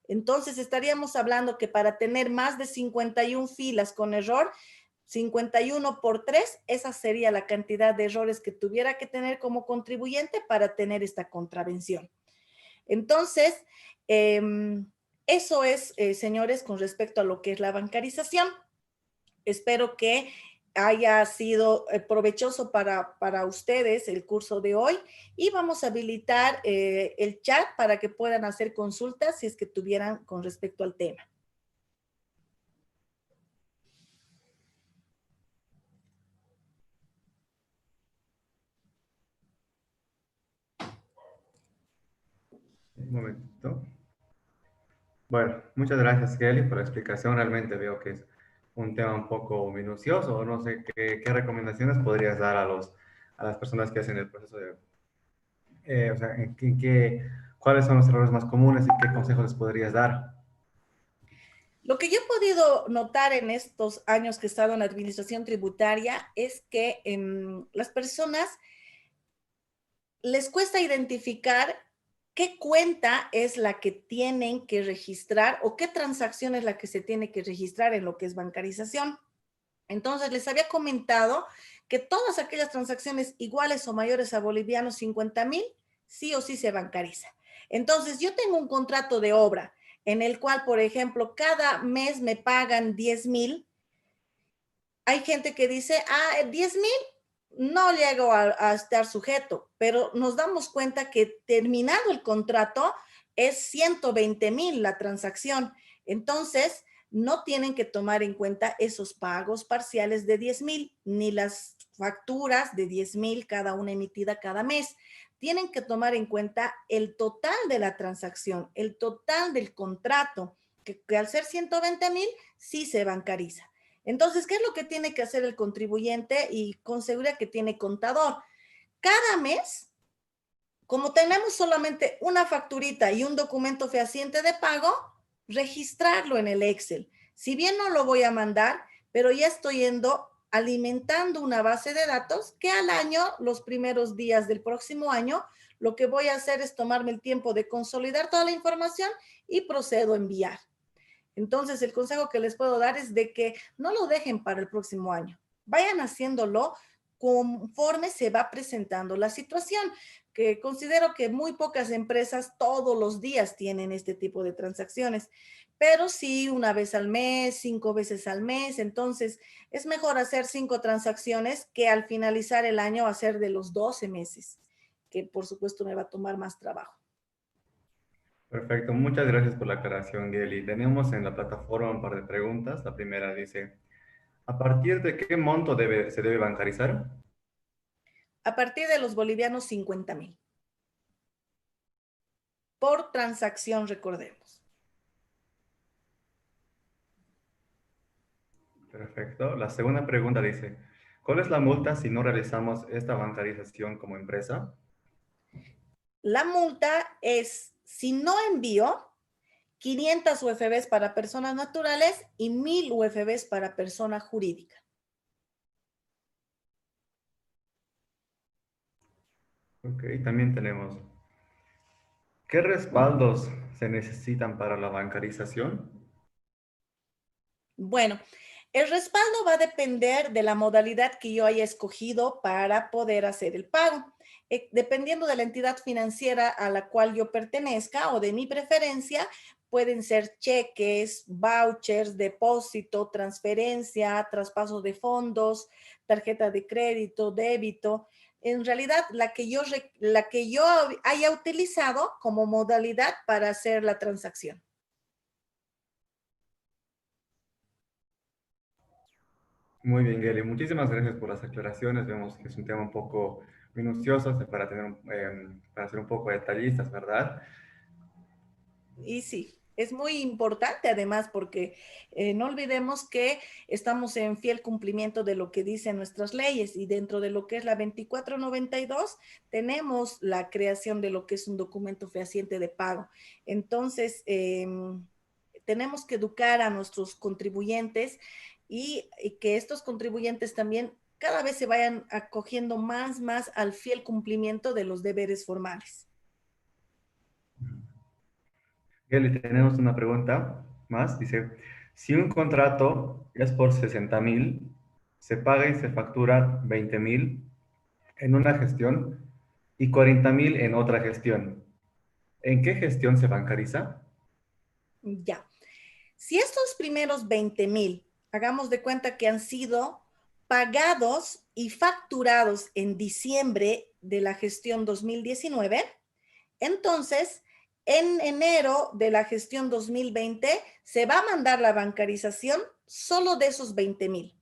Entonces estaríamos hablando que para tener más de 51 filas con error, 51 por 3, esa sería la cantidad de errores que tuviera que tener como contribuyente para tener esta contravención. Entonces, eso es, señores, con respecto a lo que es la bancarización. Espero que haya sido provechoso para ustedes el curso de hoy y vamos a habilitar el chat para que puedan hacer consultas si es que tuvieran con respecto al tema. Un momentito. Bueno, muchas gracias, Kelly, por la explicación. Realmente veo que es un tema un poco minucioso. No sé qué recomendaciones podrías dar a las personas que hacen el proceso de, o sea, cuáles son los errores más comunes y qué consejos les podrías dar. Lo que yo he podido notar en estos años que he estado en la administración tributaria es que las personas les cuesta identificar qué cuenta es la que tienen que registrar o qué transacción es la que se tiene que registrar en lo que es bancarización. Entonces, les había comentado que todas aquellas transacciones iguales o mayores a bolivianos 50,000, sí o sí se bancariza. Entonces, yo tengo un contrato de obra en el cual, por ejemplo, cada mes me pagan 10,000. Hay gente que dice, 10,000 no llego a estar sujeto, pero nos damos cuenta que terminado el contrato es 120,000 la transacción. Entonces, no tienen que tomar en cuenta esos pagos parciales de 10,000, ni las facturas de 10,000 cada una emitida cada mes. Tienen que tomar en cuenta el total de la transacción, el total del contrato, que al ser 120,000 sí se bancariza. Entonces, ¿qué es lo que tiene que hacer el contribuyente? Y con seguridad que tiene contador. Cada mes, como tenemos solamente una facturita y un documento fehaciente de pago, registrarlo en el Excel. Si bien no lo voy a mandar, pero ya estoy alimentando una base de datos que al año, los primeros días del próximo año, lo que voy a hacer es tomarme el tiempo de consolidar toda la información y procedo a enviar. Entonces, el consejo que les puedo dar es de que no lo dejen para el próximo año. Vayan haciéndolo conforme se va presentando la situación, que considero que muy pocas empresas todos los días tienen este tipo de transacciones, pero sí una vez al mes, 5 veces al mes. Entonces, es mejor hacer 5 transacciones que al finalizar el año hacer de los 12 meses, que por supuesto me va a tomar más trabajo. Perfecto, muchas gracias por la aclaración, Kelly. Tenemos en la plataforma un par de preguntas. La primera dice, ¿a partir de qué monto se debe bancarizar? A partir de los bolivianos 50,000. Por transacción, recordemos. Perfecto. La segunda pregunta dice, ¿cuál es la multa si no realizamos esta bancarización como empresa? La multa es, si no envío, 500 UFBs para personas naturales y 1000 UFBs para persona jurídica. Ok, también tenemos ¿Qué respaldos se necesitan para la bancarización? Bueno, el respaldo va a depender de la modalidad que yo haya escogido para poder hacer el pago. Dependiendo de la entidad financiera a la cual yo pertenezca o de mi preferencia, pueden ser cheques, vouchers, depósito, transferencia, traspaso de fondos, tarjeta de crédito, débito. En realidad, la que yo haya utilizado como modalidad para hacer la transacción. Muy bien, Geli. Muchísimas gracias por las aclaraciones. Vemos que es un tema un poco minucioso para, para ser un poco detallistas, ¿verdad? Y sí, es muy importante además porque no olvidemos que estamos en fiel cumplimiento de lo que dicen nuestras leyes y dentro de lo que es la 2492 tenemos la creación de lo que es un documento fehaciente de pago. Entonces, tenemos que educar a nuestros contribuyentes y que estos contribuyentes también cada vez se vayan acogiendo más al fiel cumplimiento de los deberes formales. Geli, tenemos una pregunta más. Dice, si un contrato es por 60,000, se paga y se factura 20,000 en una gestión y 40,000 en otra gestión. ¿En qué gestión se bancariza? Ya. Si estos primeros 20,000, hagamos de cuenta que han sido pagados y facturados en diciembre de la gestión 2019, entonces en enero de la gestión 2020 se va a mandar la bancarización solo de esos 20,000.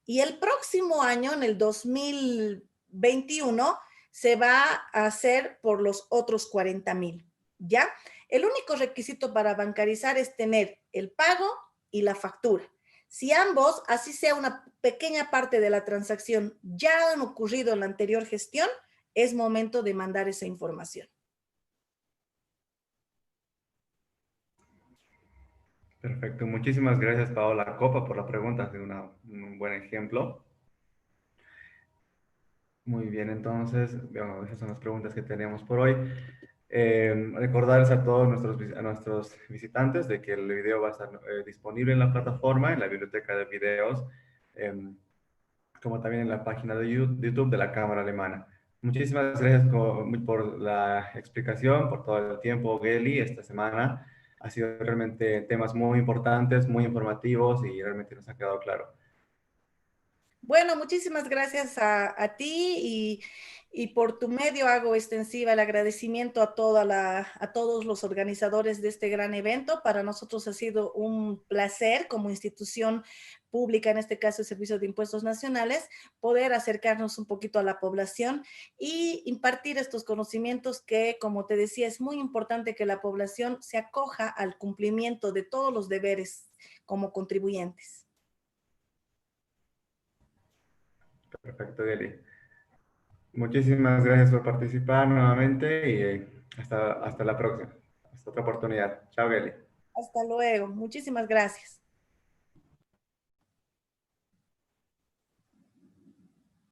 Y el próximo año, en el 2021, se va a hacer por los otros 40,000. ¿Ya? El único requisito para bancarizar es tener el pago y la factura. Si ambos, así sea una pequeña parte de la transacción, ya han ocurrido en la anterior gestión, es momento de mandar esa información. Perfecto. Muchísimas gracias, Paola Copa, por la pregunta. Ha sido un buen ejemplo. Muy bien, entonces, bueno, esas son las preguntas que tenemos por hoy. Recordarles a todos a nuestros visitantes de que el video va a estar disponible en la plataforma, en la biblioteca de videos, em, como también en la página de YouTube de la Cámara Alemana. Muchísimas gracias por la explicación, por todo el tiempo, Geli, esta semana. Ha sido realmente temas muy importantes, muy informativos y realmente nos ha quedado claro. Bueno, muchísimas gracias a ti y por tu medio hago extensiva el agradecimiento a todos los organizadores de este gran evento. Para nosotros ha sido un placer como institución pública, en este caso el Servicio de Impuestos Nacionales, poder acercarnos un poquito a la población y impartir estos conocimientos que, como te decía, es muy importante que la población se acoja al cumplimiento de todos los deberes como contribuyentes. Perfecto, Geli. Muchísimas gracias por participar nuevamente y hasta la próxima. Hasta otra oportunidad. Chao, Geli. Hasta luego. Muchísimas gracias.